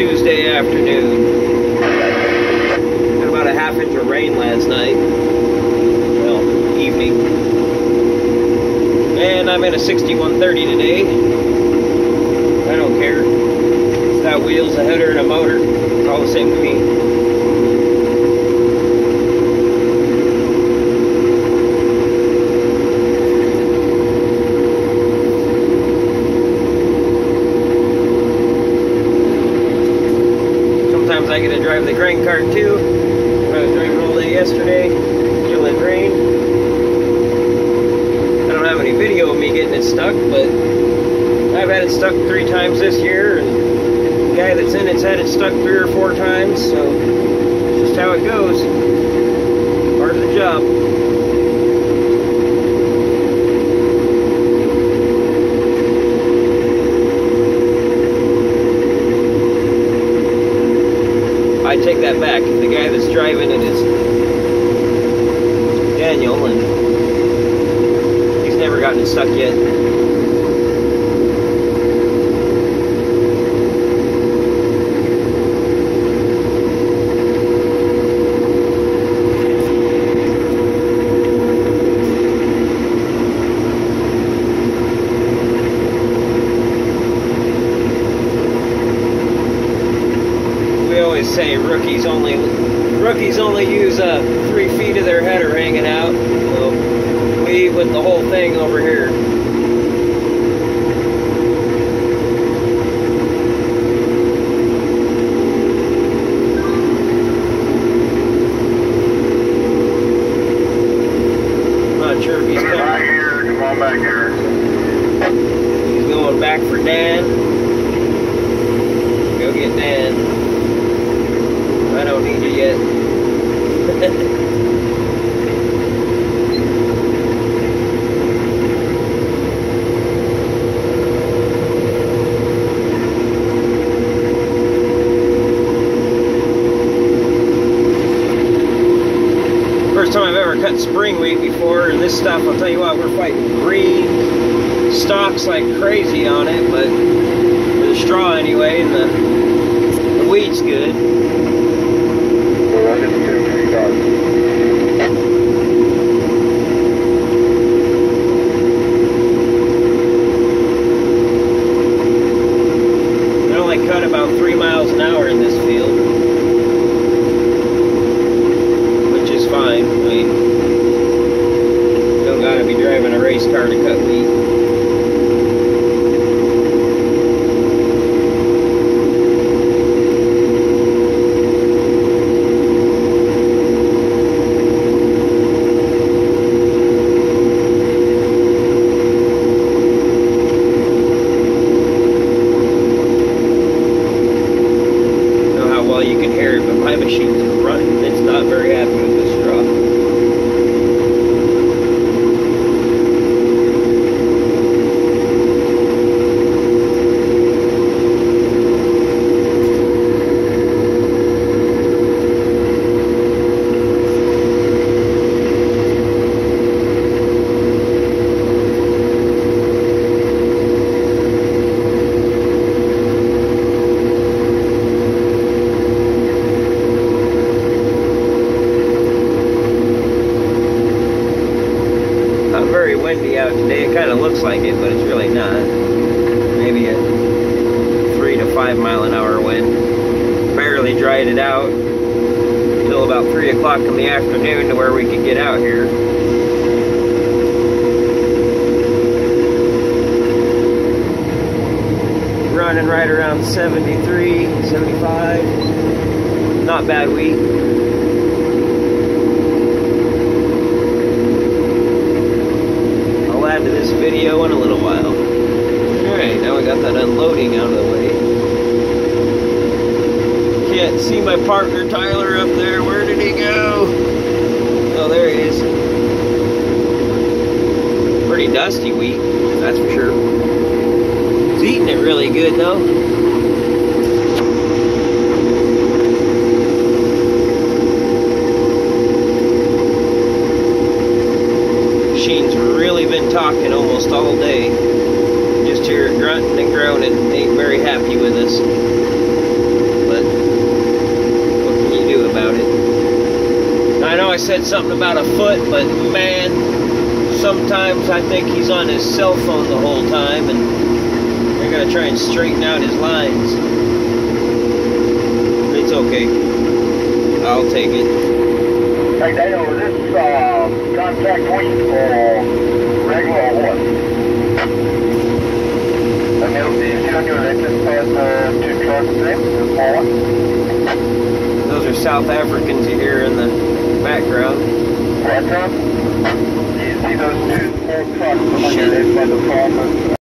Tuesday afternoon. Got about a half inch of rain last night. Well, evening. And I'm in a 6130 today. I don't care. It's got wheels, a header, and a motor. It's all the same to me. I get to drive the grain cart too. I was driving all day yesterday, till it rained. I don't have any video of me getting it stuck, but I've had it stuck 3 times this year, and the guy that's in it's had it stuck 3 or 4 times, so it's just how it goes. Part of the job. I take that back. The guy that's driving it is Daniel, and he's never gotten it stuck yet. Say rookies only use 3 feet of their header hanging out. So we eat with the whole thing over here. I'm not sure if he's coming. Back here, come on back here. He's going back for Dan. Go get Dan. I don't need you yet. First time I've ever cut spring wheat before, and this stuff, I'll tell you what, we're fighting green stalks like crazy on it, but for the straw anyway, and the wheat's good. I only cut about 3 miles an hour in this field, which is fine. I mean, you don't gotta be driving a race car to cut wheat. You can hear it, but my machine's running. It's not very happy with this straw. Very windy out today. It kind of looks like it, but it's really not. Maybe a 3 to 5 mile an hour wind. Barely dried it out until about 3 o'clock in the afternoon to where we could get out here. Running right around 73, 75. Not bad wheat. To this video in a little while. Alright, now we got that unloading out of the way. Can't see my partner Tyler up there. Where did he go? Oh, there he is. Pretty dusty wheat, that's for sure. He's eating it really good though. Machine's really been talking almost all day. Just hear it grunting and groaning. Ain't very happy with us. said something about a foot, but man, sometimes I think he's on his cell phone the whole time, and they're gonna try and straighten out his lines. It's okay. I'll take it. Hey Daniel, is this contact point or regular or what? And you see on your latest past two trucks there, the small one? Those are South Africans you hear in the background. Right, you see those two small trucks on your left by the farmers?